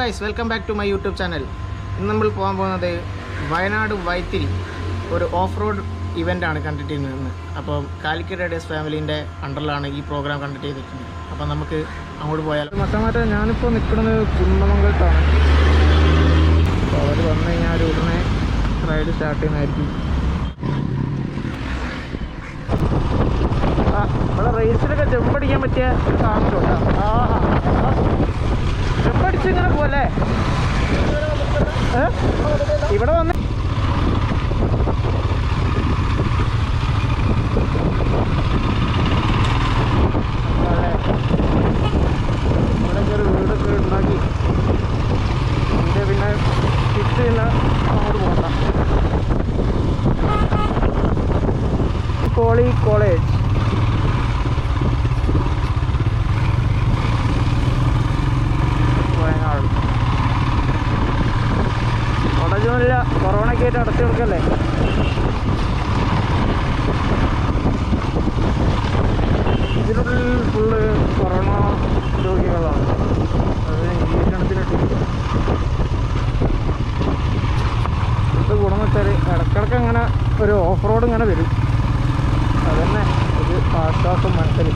Guys, welcome back to my YouTube channel. ഇന്ന് നമ്മൾ പോകാൻ പോകുന്നത് വയനാട് വൈത്തിരി ഒരു ഓഫ് റോഡ് ഇവൻ്റാണ് കണ്ടക്ട് ചെയ്യുന്നത്. അപ്പോൾ കാലിക്കറ്റ് റൈഡേഴ്സ് ഫാമിലീൻ്റെ അണ്ടറിലാണ് ഈ പ്രോഗ്രാം കണ്ടക്ട് ചെയ്തിരിക്കുന്നത്. അപ്പോൾ നമുക്ക് അങ്ങോട്ട് പോയാൽ മറ്റേ ഞാനിപ്പോൾ നിൽക്കുന്നത് കുന്നമംഗലത്താണ്. അപ്പോൾ അവർ വന്നു കഴിഞ്ഞാൽ ഉടനെ റൈഡ് സ്റ്റാർട്ട് ചെയ്യുന്നതായിരിക്കും. ഇവിടെ റേസിലൊക്കെ ജമ്പടിക്കാൻ പറ്റിയ സാധനമുണ്ടോ? ജമ്പടിച്ച് ഇങ്ങനെ പോലെ ഇവിടെ വന്ന് ഇവിടെ ഒരു വീടൊക്കെ ഉണ്ടാക്കി ഇതിൻ്റെ പിന്നെ ഫിറ്റ് ചെയ്യുന്ന അങ്ങോട്ട് പോകണ്ട. Poly college Wayanad. കോളേജൊന്നുമില്ല, കൊറോണയ്ക്ക് ആയിട്ട് അടച്ചു കൊടുക്കല്ലേ. ഇതിനുള്ളിൽ ഫുള്ള് കൊറോണ രോഗികളാണ്. അത് നിരീക്ഷണത്തിലിട്ടിരിക്കുക. ഇത് ഗുണമെന്ന് വെച്ചാൽ ഇടയ്ക്കിടയ്ക്ക് അങ്ങനെ ഒരു ഓഫ് റോഡ് ഇങ്ങനെ വരും. അതന്നെ ഒരു ആശ്വാസം മനസ്സിൽ.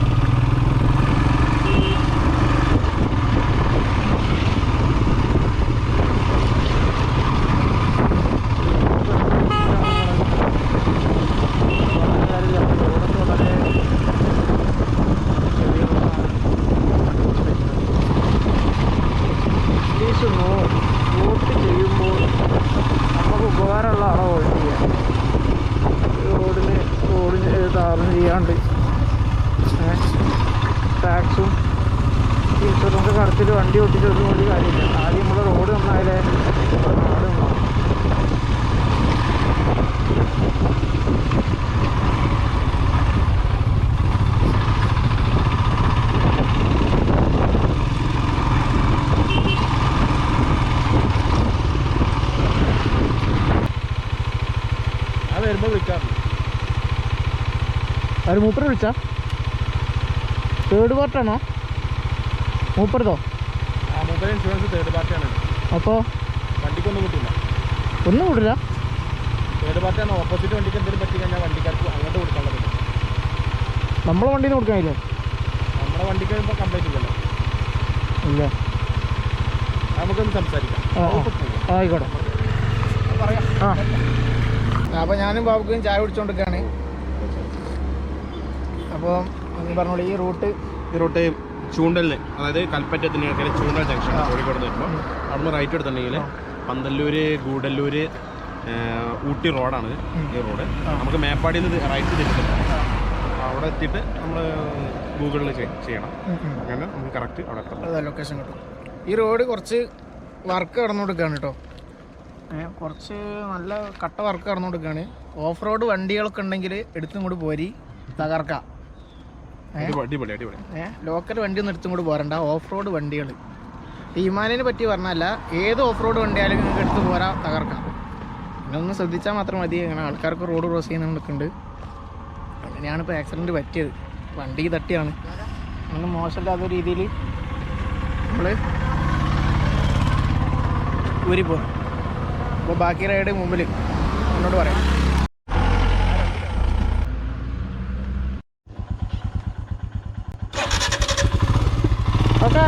വോട്ട് ചെയ്യുമ്പോൾ നമുക്ക് ഉപകാരമുള്ള ആളെ വോട്ട് ചെയ്യാം. റോഡിന് താറും ചെയ്യാണ്ട് ടാക്സും ഇൻഷുറൻസ് കടത്തിട്ട് വണ്ടി ഓട്ടിച്ചൊന്നും ഒരു കാര്യമില്ല. ആദ്യം നമ്മുടെ റോഡ് നന്നായാലേ നമ്മുടെ നാട് നന്നാവും. വരുമ്പോൾ വിളിക്കാറുണ്ട്. അവർ മൂപ്പർ വിളിച്ചാ തേർഡ് പാർട്ടാണോ മൂപ്പറതോ? ആ മൂപ്പർ ഇൻഷുറൻസ് തേർഡ് പാർട്ടിയാണ്. അപ്പോൾ വണ്ടിക്കൊന്നും കിട്ടില്ല, ഒന്നും കിട്ടില്ല. തേർഡ് പാർട്ടിയാണ്. ഓപ്പോസിറ്റ് വണ്ടിക്ക് എന്തെങ്കിലും പറ്റി കഴിഞ്ഞാൽ വണ്ടിക്കാർക്ക് അങ്ങോട്ട് കൊടുക്കാനുള്ളത്. നമ്മളെ വണ്ടിയിൽ നിന്ന് കൊടുക്കാനില്ലേ? നമ്മുടെ വണ്ടിക്ക് ഇപ്പോൾ കംപ്ലൈൻറ്റ് ഇല്ലല്ലോ. ഇല്ല, നമുക്കൊന്ന് സംസാരിക്കാം. ആയിക്കോട്ടെ, പറയാം. അപ്പോൾ ഞാനും ബാബുക്കും ചായ കുടിച്ചുകൊണ്ടിരിക്കുകയാണ്. അപ്പോൾ നിങ്ങൾ പറഞ്ഞോളൂ, ഈ റൂട്ട് ചൂണ്ടലിന്, അതായത് കൽപ്പറ്റത്തിന് ചൂണ്ടൽ ജംഗ്ഷൻ കോഴിക്കോട് നിന്ന് വരുമ്പോൾ അവിടുന്ന് റൈറ്റ് എടുത്തിട്ടുണ്ടെങ്കിൽ പന്തല്ലൂര്, ഗൂഡല്ലൂര്, ഊട്ടി റോഡാണ് ഈ റോഡ്. നമുക്ക് മേപ്പാടിയിൽ നിന്ന് റൈറ്റ് തിരിച്ചിട്ട് അവിടെ എത്തിയിട്ട് നമ്മൾ ഗൂഗിളിൽ ചെയ്യണം. അങ്ങനെ നമുക്ക് കറക്റ്റ് അവിടെ എത്തണം, ലൊക്കേഷൻ കിട്ടും. ഈ റോഡ് കുറച്ച് വർക്ക് നടന്നുകൊടുക്കുകയാണ് കേട്ടോ. കുറച്ച് നല്ല കട്ട വർക്ക് നടന്നുകൊടുക്കുകയാണ്. ഓഫ് റോഡ് വണ്ടികളൊക്കെ ഉണ്ടെങ്കിൽ എടുത്തും കൂടി പോരി തകർക്കാം. ലോക്കൽ വണ്ടി ഒന്നും എടുത്തും കൂടി പോരണ്ട. ഓഫ് റോഡ് വണ്ടികൾ ഹിമാലയനെ പറ്റി പറഞ്ഞല്ല, ഏത് ഓഫ് റോഡ് വണ്ടിയായാലും നിങ്ങൾക്ക് എടുത്ത് പോരാ, തകർക്കാം. പിന്നെ ഒന്ന് ശ്രദ്ധിച്ചാൽ മാത്രം മതി. അങ്ങനെ ആൾക്കാർക്ക് റോഡ് ക്രോസ് ചെയ്യുന്നതൊക്കെയുണ്ട്. അങ്ങനെയാണ് ഇപ്പോൾ ആക്സിഡൻറ്റ് പറ്റിയത്. വണ്ടി തട്ടിയാണ്. ഒന്നും മോശമില്ലാത്ത രീതിയിൽ നമ്മൾ ഊരിപ്പോകും. അപ്പോൾ ബാക്കി റൈഡ് മുമ്പിൽ എന്നോട് പറയാം. ഓക്കെ,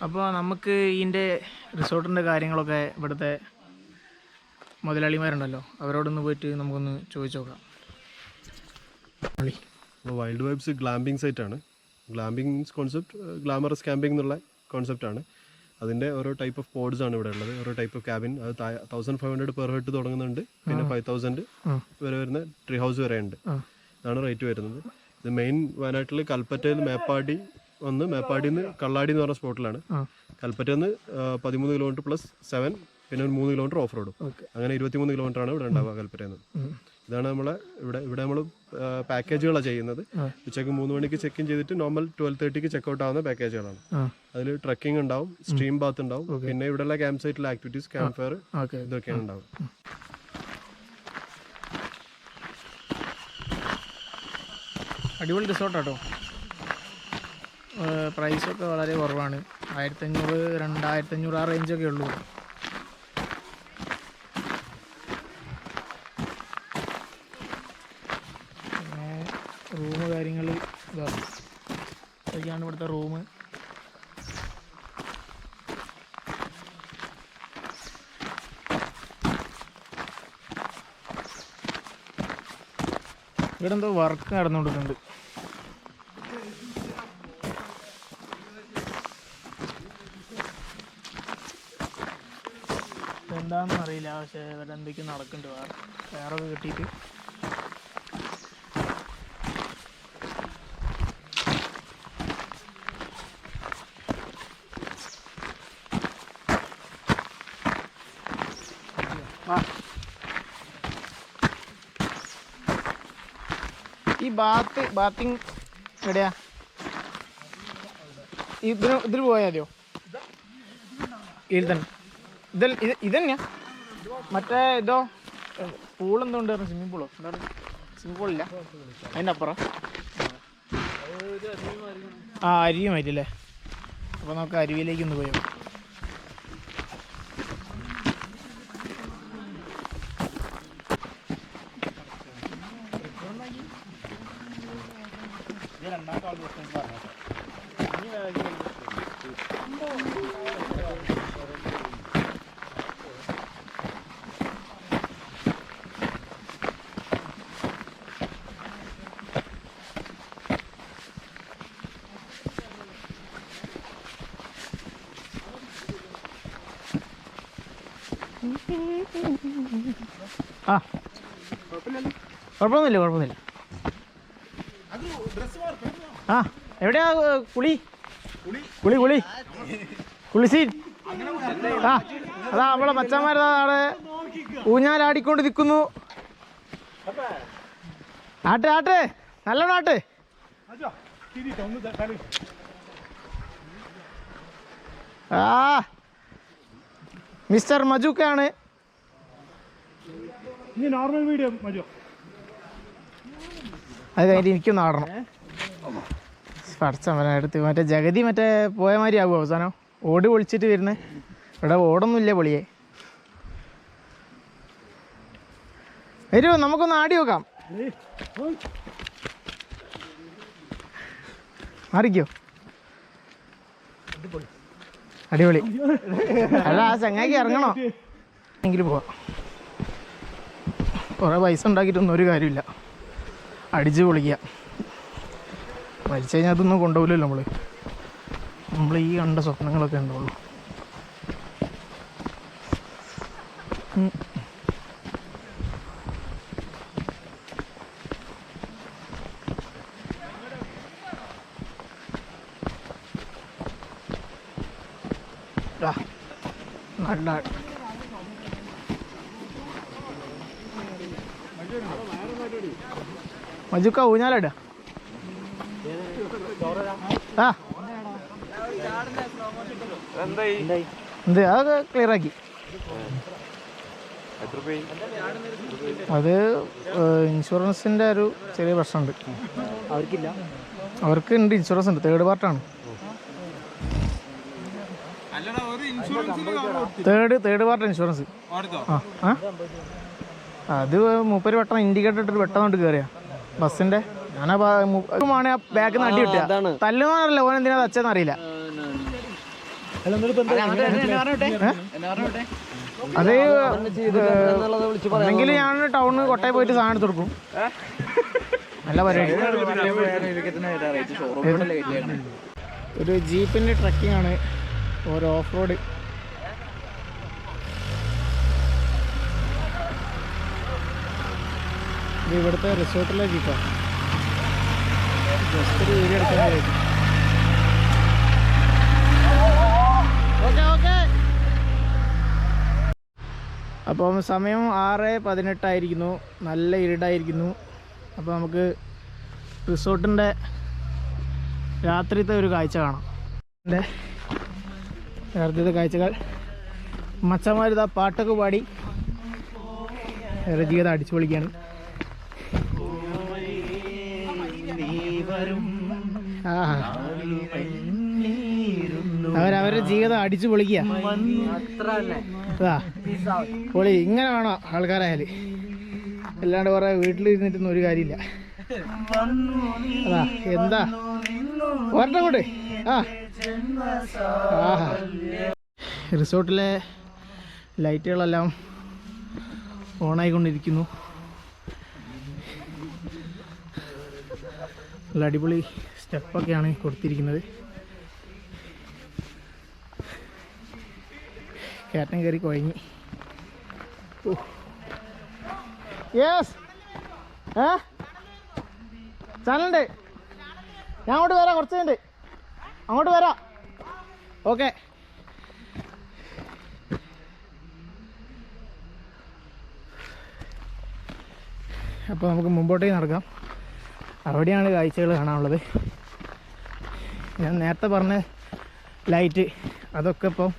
അപ്പോൾ നമുക്ക് ഇതിൻ്റെ റിസോർട്ടിൻ്റെ കാര്യങ്ങളൊക്കെ ഇവിടുത്തെ മുതലാളിമാരുണ്ടല്ലോ, അവരോടൊന്ന് പോയിട്ട് നമുക്കൊന്ന് ചോദിച്ചു നോക്കാം. വൈൽഡ് വൈബ്സ് ഗ്ലാമ്പിംഗ് സൈറ്റാണ്. ഗ്ലാമ്പിംഗ് കോൺസെപ്റ്റ് ഗ്ലാമറസ് ക്യാമ്പിംഗ് എന്നുള്ള കോൺസെപ്റ്റാണ്. അതിൻ്റെ ഓരോ ടൈപ്പ് ഓഫ് പോഡ്സ് ആണ് ഇവിടെ ഉള്ളത്. ഓരോ ടൈപ്പ് ഓഫ് ക്യാബിൻ. അത് 1500 പെർ ഹെഡ് തുടങ്ങുന്നുണ്ട്, പിന്നെ 5000 വരെ വരുന്ന ട്രീ ഹൗസ് വരെ ഉണ്ട്. ഇതാണ് റേറ്റ് വരുന്നത്. ഇത് മെയിൻ വയനാട്ടിൽ കൽപ്പറ്റയിൽ നിന്ന് മേപ്പാടി വന്ന്, മേപ്പാടിയിൽ നിന്ന് കള്ളാടി എന്ന് പറഞ്ഞ സ്പോട്ടിലാണ്. കൽപ്പറ്റയിൽ നിന്ന് 13 കിലോമീറ്റർ പ്ലസ് 7, പിന്നെ ഒരു 3 കിലോമീറ്റർ ഓഫ് റോഡും. അങ്ങനെ 23 കിലോമീറ്റർ ആണ് ഇവിടെ ഉണ്ടാവുക കൽപ്പറ്റയിൽ നിന്ന്. ഇതാണ് നമ്മളെ ഇവിടെ നമ്മൾ പാക്കേജുകളാണ് ചെയ്യുന്നത്. ഉച്ചയ്ക്ക് 3 മണിക്ക് ചെക്ക് ഇൻ ചെയ്തിട്ട് നോർമൽ 12:30 ചെക്ക് ഔട്ട് ആവുന്ന പാക്കേജുകളാണ്. അതിൽ ട്രക്കിംഗ് ഉണ്ടാവും, സ്ട്രീം ബാത്ത് ഉണ്ടാവും, പിന്നെ ഇവിടെയുള്ള ക്യാമ്പ് സൈറ്റിലെ ആക്ടിവിറ്റീസ്, ക്യാമ്പ് ഫയർ, ഇതൊക്കെയാണ് ഉണ്ടാവും. അടിപൊളി റിസോർട്ടാട്ടോ. പ്രൈസൊക്കെ വളരെ കുറവാണ്. 1500, 2500 ആ റേഞ്ചൊക്കെ ഉള്ളൂ. പിന്നെ റൂം കാര്യങ്ങൾ ഇതാണ്. ഇതൊക്കെയാണ് ഇവിടുത്തെ റൂം. ഇവിടെ എന്തോ വർക്ക് നടന്നുകൊണ്ടിട്ടുണ്ട്. എന്താണെന്ന് അറിയില്ല, പക്ഷേ ഇവിടെ എന്തൊക്കെയോ നടക്കുന്നുണ്ട്. വേറൊക്കെ കിട്ടിയിട്ട് ഈ ബാത്തിങ് എവിടെയാ? ഇതിൽ പോയാൽ മതിയോ? ഇതിൽ തന്നെ ഇതന്നെയാ? മറ്റേ ഇതോ പൂളെന്തോ ഉണ്ടായിരുന്നു, സ്വിമ്മിംഗ് പൂളോ? എന്താണ് സ്വിമ്മിംഗ് പൂളില്ല, അതിൻ്റെ അപ്പുറം അരുവിയുമായിട്ടല്ലേ? അപ്പോൾ നമുക്ക് അരുവിയിലേക്ക് ഒന്ന് പോയോ. കുഴപ്പമൊന്നുമില്ല. എവിടെയാ കുളിസീൻ? അതാ നമ്മളെ മച്ചന്മാരതാ അവിടെ ഊഞ്ഞാലാടിക്കൊണ്ട് നിൽക്കുന്നു. ആട്ടെ നല്ലോണം ആട്ടെ. മിസ്റ്റർ മജുക്കാണ്. അത് കഴിഞ്ഞിട്ട് എനിക്കൊന്ന് ആടണം. പഠിച്ചവനടുത്ത് മറ്റേ ജഗതി മറ്റേ പോയ മാതിരി ആകുമോ അവസാനം? ഓട് പൊളിച്ചിട്ട് വരുന്നേ. ഇവിടെ ഓടൊന്നുമില്ല പൊളിയെ. വരുമോ? നമുക്കൊന്ന് ആടി നോക്കാം. മാറിക്കോ. അടിപൊളി. അല്ല, ആ ചങ്ങായിക്ക് ഇറങ്ങണോ? എങ്കിലും പോവാം. കുറേ പൈസ ഉണ്ടാക്കിയിട്ടൊന്നും ഒരു കാര്യമില്ല. അടിച്ച് പൊളിക്കുക. മരിച്ചു കഴിഞ്ഞാൽ അതൊന്നും കൊണ്ടുപോകില്ലല്ലോ നമ്മൾ ഈ കണ്ട സ്വപ്നങ്ങളൊക്കെ ഉണ്ടാവുള്ളൂ. നല്ല മജുക്ക ഊഞ്ഞാലിടുക. എന്ത് അതൊക്കെ ക്ലിയർ ആക്കി. അത് ഇൻഷുറൻസിൻ്റെ ഒരു ചെറിയ പ്രശ്നമുണ്ട്. അവർക്ക് ഉണ്ട്, ഇൻഷുറൻസ് ഉണ്ട്. തേർഡ് പാർട്ടാണ്. Third part insurance. അത് മൂപ്പര് പെട്ടെന്ന് ഇൻഡിക്കേറ്റർ ഇട്ടിട്ട് പെട്ടെന്ന് കയറിയാ ബസ്സിന്റെ. ഞാനാ ബാക്കിൽ നിന്ന് അടി കിട്ടുക. തല്ലുന്നറിയില്ല, ഓൻ എന്തിനാ തച്ചെന്ന് അറിയില്ല. അത് അല്ലെങ്കിൽ ഞാൻ ടൗണിൽ കൊട്ടായി പോയിട്ട് സാധനം എടുത്ത് കൊടുക്കും. നല്ല പരിപാടി. ഒരു ജീപ്പിന്റെ ട്രക്കിംഗ് ആണ്. ഒരു ഓഫ് റോഡ്. ഇത് ഇവിടുത്തെ റിസോർട്ടിലേക്ക് ഇപ്പോൾ ജസ്റ്റ് ഒരു വീഡിയോ എടുക്കാനായിട്ട്. അപ്പം സമയം 6:18 നല്ല ഇരുടായിരിക്കുന്നു. അപ്പോൾ നമുക്ക് റിസോർട്ടിൻ്റെ രാത്രിത്തെ ഒരു കാഴ്ച കാണാം. എൻ്റെ രാത്രിത്തെ കാഴ്ചകൾ മച്ചന്മാരിതാ പാട്ടൊക്കെ പാടി ജീവിതം അടിച്ചു പൊളിക്കുകയാണ്. അവരവരുടെ ജീവിതം അടിച്ചു പൊളിക്കുക. പൊളി ഇങ്ങനെ വേണോ ആൾക്കാരായാല്, അല്ലാണ്ട് കുറെ വീട്ടിലിരുന്നിട്ടൊന്നും ഒരു കാര്യമില്ല. അതാ എന്താ ഒരെണ്ണം കൂടെ. റിസോർട്ടിലെ ലൈറ്റുകളെല്ലാം ഓണായിക്കൊണ്ടിരിക്കുന്നു. നല്ല അടിപൊളി സ്റ്റെപ്പൊക്കെയാണ് കൊടുത്തിരിക്കുന്നത്. കയറ്റം കയറി കുഴങ്ങി. യെസ് ചാനലുണ്ട്, ഞാൻ അങ്ങോട്ട് വരാം, കുറച്ചുണ്ട് അങ്ങോട്ട് വരാം. ഓക്കെ. അപ്പോൾ നമുക്ക് മുമ്പോട്ടേക്ക് നടക്കാം. അവിടെയാണ് കാഴ്ചകൾ കാണാനുള്ളത്. ഞാൻ നേരത്തെ പറഞ്ഞ ലൈറ്റ് അതൊക്കെ ഇപ്പോൾ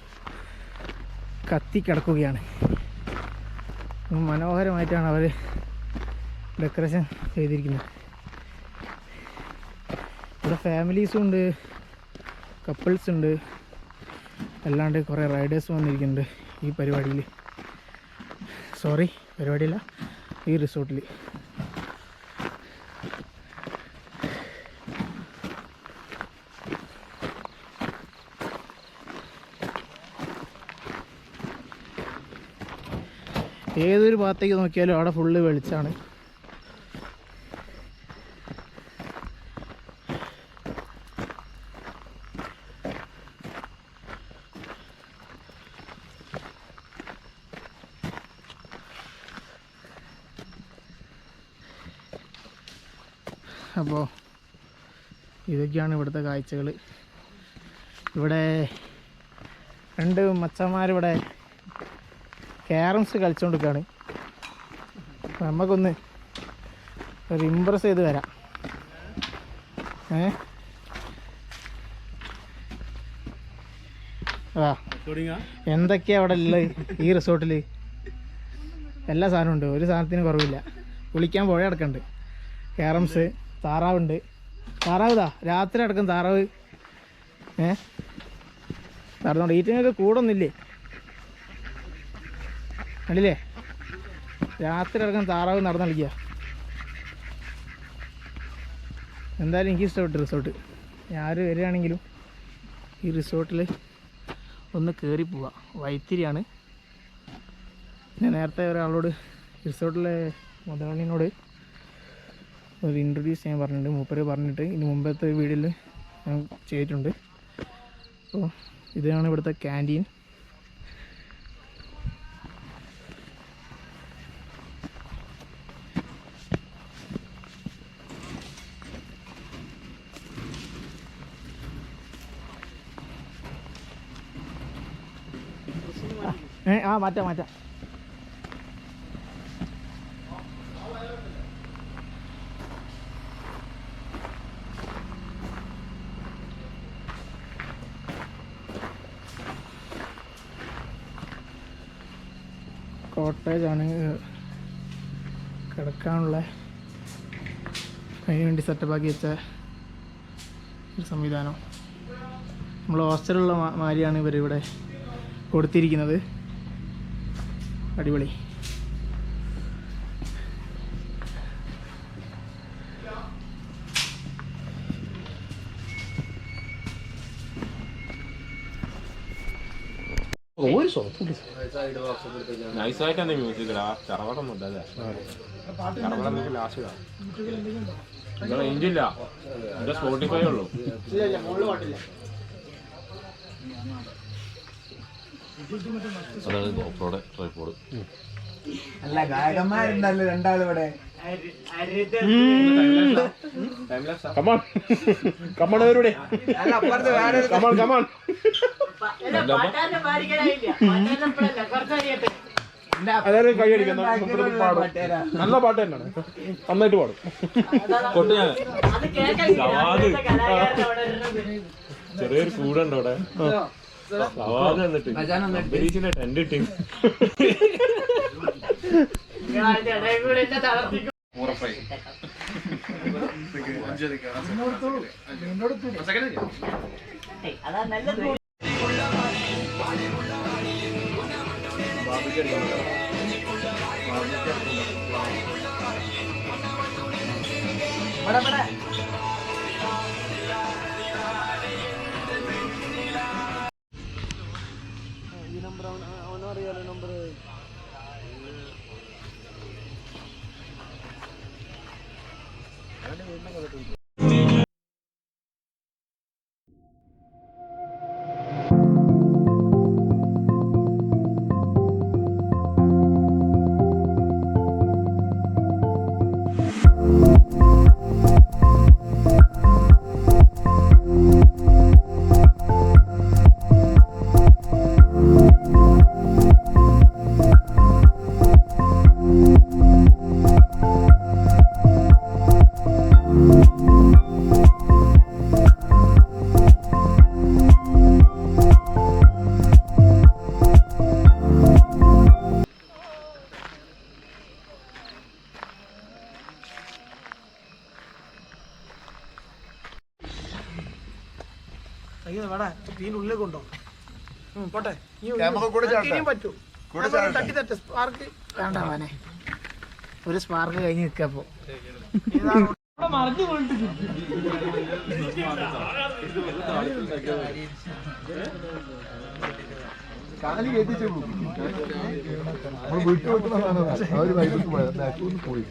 കത്തിക്കിടക്കുകയാണ്. മനോഹരമായിട്ടാണ് അവർ ഡെക്കറേഷൻ ചെയ്തിരിക്കുന്നത്. ഇവിടെ ഫാമിലീസും ഉണ്ട്, കപ്പിൾസ് ഉണ്ട്, അല്ലാണ്ട് കുറേ റൈഡേഴ്സ് വന്നിരിക്കുന്നുണ്ട് ഈ പരിപാടിയിൽ. സോറി, പരിപാടിയില്ല, ഈ റിസോർട്ടിൽ. ഏതൊരു ഭാഗത്തേക്ക് നോക്കിയാലും അവിടെ ഫുള്ള് വെളിച്ചാണ്. അപ്പോൾ ഇതൊക്കെയാണ് ഇവിടുത്തെ കാഴ്ചകൾ. ഇവിടെ 2 മച്ചന്മാരിവിടെ ക്യാരംസ് കളിച്ചുകൊണ്ടിരിക്കുകയാണ്. നമുക്കൊന്ന് ഒരു ഇമ്പ്രസ് ചെയ്ത് വരാം. എന്തൊക്കെയാണ് അവിടെ ഉള്ളത് ഈ റിസോർട്ടിൽ? എല്ലാ സാധനവും ഉണ്ട്, ഒരു സാധനത്തിന് കുറവില്ല. കുളിക്കാൻ പുഴ അടക്കമുണ്ട്, ക്യാരംസ്, താറാവുണ്ട്. താറാവുതാ രാത്രി അടക്കം താറാവ്. നടന്നോണ്ട് ഈറ്റിനൊക്കെ കൂടൊന്നുമില്ലേ, കണ്ടില്ലേ? രാത്രി അടക്കം താറാവ് നടന്നു കളിക്കുക. എന്തായാലും എനിക്ക് ഇഷ്ടപ്പെട്ടു റിസോർട്ട്. ആര് വരികയാണെങ്കിലും ഈ റിസോർട്ടിൽ ഒന്ന് കയറി പോവാം. വൈത്തിരിയാണ്. ഞാൻ നേരത്തെ ഒരാളോട് റിസോർട്ടിലെ മുതലാളിനോട് ഒരു ഇൻട്രൊഡ്യൂസ് ചെയ്യാൻ പറഞ്ഞിട്ടുണ്ട്. മൂപ്പര് പറഞ്ഞിട്ട് ഇനി മുമ്പത്തെ വീഡിയോയിൽ ഞാൻ ചെയ്തിട്ടുണ്ട്. അപ്പോൾ ഇതാണ് ഇവിടുത്തെ ക്യാൻറ്റീൻ. മാറ്റാം. കോട്ടേജാണ് കിടക്കാനുള്ള, അതിന് വേണ്ടി സെറ്റപ്പാക്കി വെച്ച ഒരു സംവിധാനം. നമ്മൾ ഹോസ്റ്റലുള്ള മാതിരിയാണ് ഇവരിവിടെ കൊടുത്തിരിക്കുന്നത്. അടിപൊളി. നൈസായിട്ടാണ് മ്യൂസിക്. ചറവടൊന്നും ഉണ്ടല്ലേ? ചറവടം ലാസ്റ്റ് റേഞ്ചില്ല, എൻ്റെ സ്പോട്ടിഫൈ ഉള്ളൂ. അതാണ് ഓഫ് റോഡ് ട്രൈപോഡ്. അല്ല ഗായകന്മാരുണ്ടല്ലോ രണ്ടാളും ഇവിടെ. കമാൺ കമാൺ അവരുടെ അല്ല അപ്പുറത്ത് വേറെ ഒരു കമാൺ കമാൺ അതായത് കൈയടിക്കാം. പാടും നല്ല പാട്ട് തന്നെയാണ്, നന്നായിട്ട് പാടും. ചെറിയൊരു കൂടുണ്ട് അവിടെ. എന്നിട്ട് ടെന്റ് ഇട്ടി ഉള്ളിൽ കൊണ്ടോ പോട്ടെ പറ്റൂ. തട്ടി തട്ട് സ്പാർക്ക് വേണ്ട അവനെ. ഒരു സ്പാർക്ക് കഴിഞ്ഞ് നിൽക്കപ്പോ കാലി കേട്ടിച്ചു വീട്ടിൽ വെക്കുന്ന സാധനം അവര് വൈകിട്ട് പോയി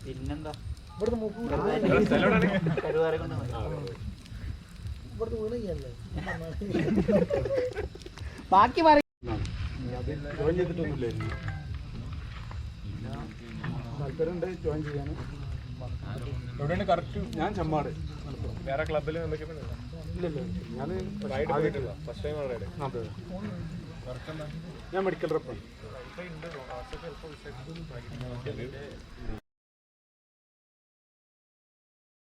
പിന്നെന്താ ബാക്കി പറ താല്പര്യമുണ്ട് ജോയിൻ ചെയ്യാൻ. എവിടെയാണ് കറക്റ്റ്? ഞാൻ ചെമ്മാട്. വേറെ ക്ലബിൽ ഇല്ലല്ലോ, ഞാൻ ഫസ്റ്റ് ടൈം അവിടെ. ഞാൻ മെഡിക്കൽ റെപ്പാണ്.